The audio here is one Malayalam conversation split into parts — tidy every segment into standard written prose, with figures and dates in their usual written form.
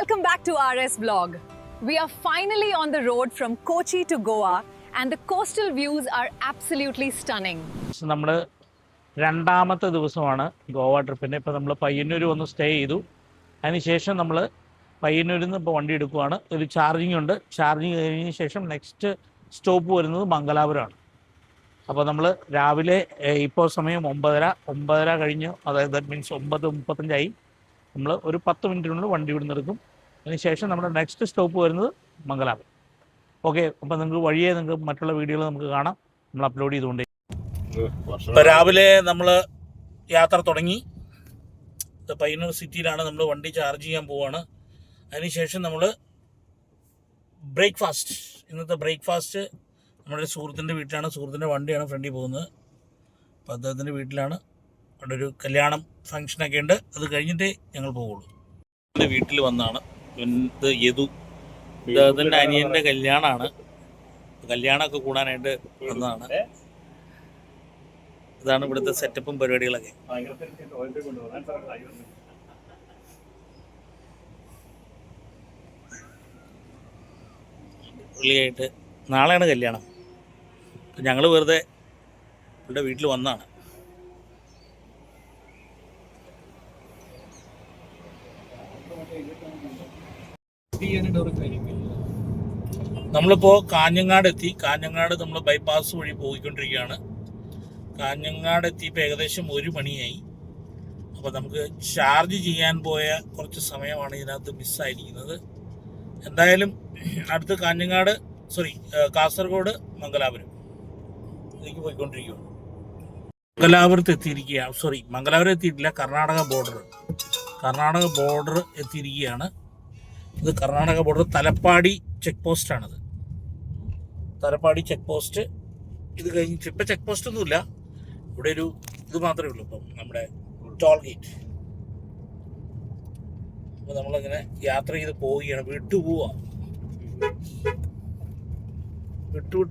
Welcome back to RS Vlog. We are finally on the road from Kochi to Goa and the coastal views are absolutely stunning. നമ്മൾ രണ്ടാമത്തെ ദിവസമാണ് ഗോവ ട്രിപ്പിൻ്റെ. ഇപ്പോൾ നമ്മൾ പയ്യന്നൂർ വന്ന് സ്റ്റേ ചെയ്തു. അതിനുശേഷം നമ്മൾ പയ്യന്നൂരിൽ നിന്ന് ഇപ്പോൾ വണ്ടി എടുക്കുകയാണ്. ഒരു ചാർജിങ് ഉണ്ട്. ചാർജിങ് കഴിഞ്ഞ ശേഷം നെക്സ്റ്റ് സ്റ്റോപ്പ് വരുന്നത് മംഗലാപുരമാണ്. അപ്പോൾ നമ്മൾ രാവിലെ ഇപ്പോൾ സമയം 9:30 കഴിഞ്ഞ്, അതായത് ദാറ്റ് മീൻസ് 9:35 നമ്മൾ ഒരു 10 മിനിറ്റിനുള്ളിൽ വണ്ടി ഇവിടെ നിർത്തും. അതിനുശേഷം നമ്മുടെ നെക്സ്റ്റ് സ്റ്റോപ്പ് വരുന്നത് മംഗലാപുരം. ഓക്കെ, അപ്പോൾ നിങ്ങൾക്ക് വഴിയെ നിങ്ങൾക്ക് മറ്റുള്ള വീഡിയോകൾ നമുക്ക് കാണാം, നമ്മൾ അപ്ലോഡ് ചെയ്തുകൊണ്ട്. ഇപ്പോൾ രാവിലെ നമ്മൾ യാത്ര തുടങ്ങി. പയ്യന്നൂർ സിറ്റിയിലാണ് നമ്മൾ വണ്ടി ചാർജ് ചെയ്യാൻ പോവുകയാണ്. അതിനുശേഷം നമ്മൾ ബ്രേക്ക്ഫാസ്റ്റ്, ഇന്നത്തെ ബ്രേക്ക്ഫാസ്റ്റ് നമ്മുടെ സുഹൃത്തിൻ്റെ വീട്ടിലാണ്. സുഹൃത്തിൻ്റെ വണ്ടിയാണ് ഫ്രണ്ടിൽ പോകുന്നത്. അപ്പോൾ അദ്ദേഹത്തിൻ്റെ വീട്ടിലാണ്. അവിടെ ഒരു കല്യാണം ഫങ്ഷനൊക്കെ ഉണ്ട്. അത് കഴിഞ്ഞിട്ടേ ഞങ്ങൾ പോവുള്ളൂ. എൻ്റെ വീട്ടിൽ വന്നാണ്. ഇത് യദു, അദ്ദേഹത്തിൻ്റെ അനിയൻ്റെ കല്യാണമാണ്. കല്യാണമൊക്കെ കൂടാനായിട്ട് വന്നതാണ്. ഇതാണ് ഇവിടുത്തെ സെറ്റപ്പും പരിപാടികളൊക്കെ. പുള്ളിയായിട്ട് നാളെയാണ് കല്യാണം. അപ്പം ഞങ്ങൾ വെറുതെ ഇവിടെ വീട്ടിൽ വന്നതാണ്. നമ്മളിപ്പോൾ കാഞ്ഞങ്ങാട് എത്തി. കാഞ്ഞങ്ങാട് നമ്മൾ ബൈപ്പാസ് വഴി പോയിക്കൊണ്ടിരിക്കുകയാണ്. കാഞ്ഞങ്ങാട് എത്തിയപ്പോൾ ഏകദേശം 1 മണിയായി. അപ്പോൾ നമുക്ക് ചാർജ് ചെയ്യാൻ പോയ കുറച്ച് സമയമാണ് ഇതിനകത്ത് മിസ്സായിരിക്കുന്നത്. എന്തായാലും അടുത്ത് കാസർഗോഡ് മംഗലാപുരം ഇതിലേക്ക് പോയിക്കൊണ്ടിരിക്കുകയാണ്. മംഗലാപുരം എത്തിയിട്ടില്ല, കർണാടക ബോർഡർ എത്തിയിരിക്കുകയാണ്. ഇത് കർണാടക ബോർഡർ തലപ്പാടി ചെക്ക് പോസ്റ്റാണിത്. Thalappady check post. ഇത് കഴിഞ്ഞിട്ട് ഇപ്പം ചെക്ക് പോസ്റ്റ് ഒന്നുമില്ല, ഇവിടെ ഒരു ഇത് മാത്രമേ ഉള്ളൂ. ഇപ്പം നമ്മുടെ ടോൾ ഗേറ്റ്. അപ്പോൾ നമ്മളിങ്ങനെ യാത്ര ചെയ്ത് പോവുകയാണ്. വിട്ടു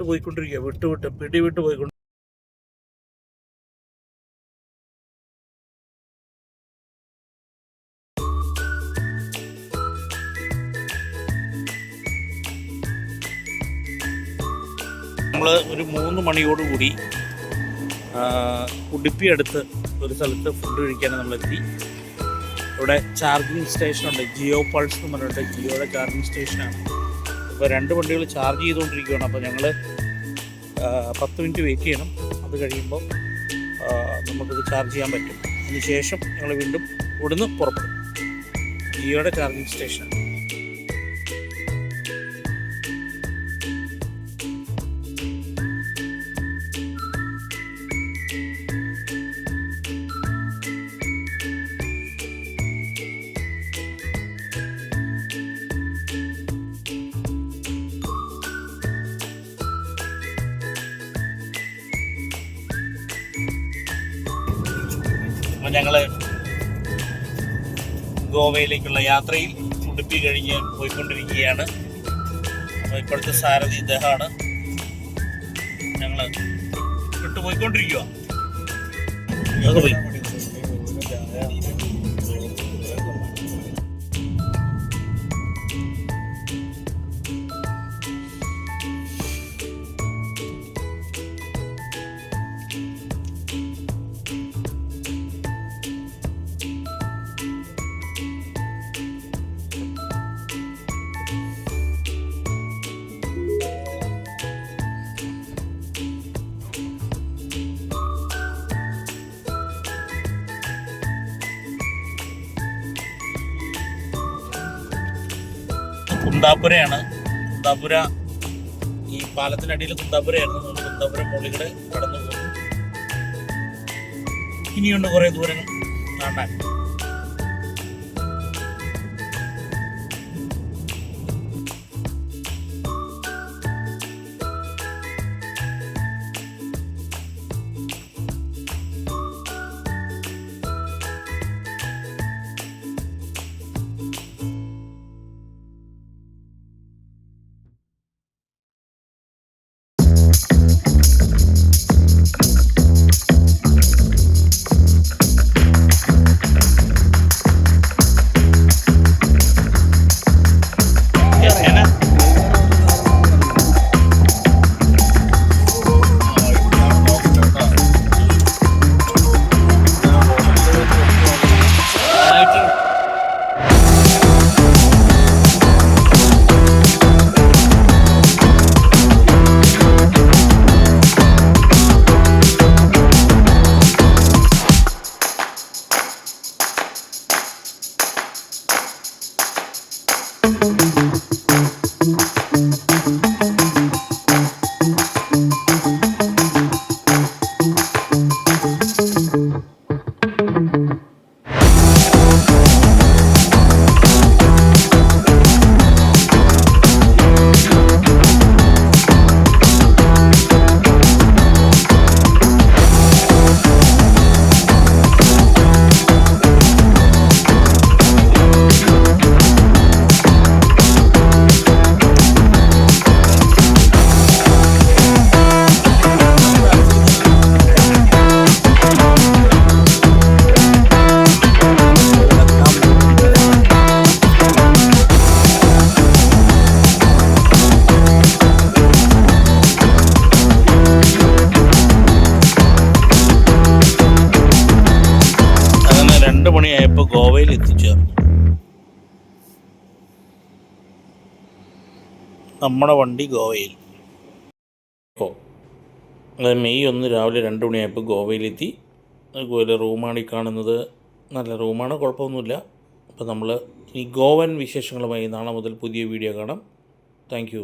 പോയിക്കൊണ്ടിരിക്കുക. പിടിവിട്ട് പോയിക്കൊണ്ട് നമ്മൾ ഒരു 3 മണിയോടുകൂടി ഉടുപ്പി അടുത്ത് ഒരു സ്ഥലത്ത് ഫുഡ് കഴിക്കാനും നമ്മളെത്തി. ഇവിടെ ചാർജിങ് സ്റ്റേഷനുണ്ട്, ജിയോ പൾസ് എന്ന് പറഞ്ഞിട്ട് ജിയോയുടെ ചാർജിങ് സ്റ്റേഷനാണ്. അപ്പോൾ 2 വണ്ടികൾ ചാർജ് ചെയ്തുകൊണ്ടിരിക്കുകയാണ്. അപ്പോൾ ഞങ്ങൾ 10 മിനിറ്റ് വെയിറ്റ് ചെയ്യണം. അത് കഴിയുമ്പോൾ നമുക്കത് ചാർജ് ചെയ്യാൻ പറ്റും. അതിനുശേഷം ഞങ്ങൾ വീണ്ടും ഇവിടുന്ന് പുറപ്പെടും. ജിയോയുടെ ചാർജിങ് സ്റ്റേഷനാണ്. ഞങ്ങൾ ഗോവയിലേക്കുള്ള യാത്രയിൽ ഉടുപ്പി കഴിഞ്ഞ് പോയിക്കൊണ്ടിരിക്കുകയാണ്. അപ്പോൾ ഇപ്പോഴത്തെ സാരഥി ഇദ്ദേഹമാണ്. ഞങ്ങൾ പോയിക്കൊണ്ടിരിക്കുക. കുന്താപുരയാണ്. കുന്താപുര ഈ പാലത്തിനടിയിൽ കുന്താപുരയായിരുന്നു. കുന്താപുര മുകളിലൂടെ കടന്നു പോകുന്നു. ഇനിയുണ്ട് കുറേ ദൂരം കാണാൻ. മണിയായപ്പോൾ ഗോവയിൽ എത്തിച്ചേർന്നു. നമ്മുടെ വണ്ടി ഗോവയിൽ. അത് മെയ് 1 രാവിലെ 2 മണിയായപ്പോൾ ഗോവയിലെത്തി. ഗോവയിലെ റൂമാണ് ഈ കാണുന്നത്. നല്ല റൂമാണ്, കുഴപ്പമൊന്നുമില്ല. അപ്പോൾ നമ്മൾ ഈ ഗോവൻ വിശേഷങ്ങളുമായി നാളെ മുതൽ പുതിയ വീഡിയോ കാണാം. Thank you.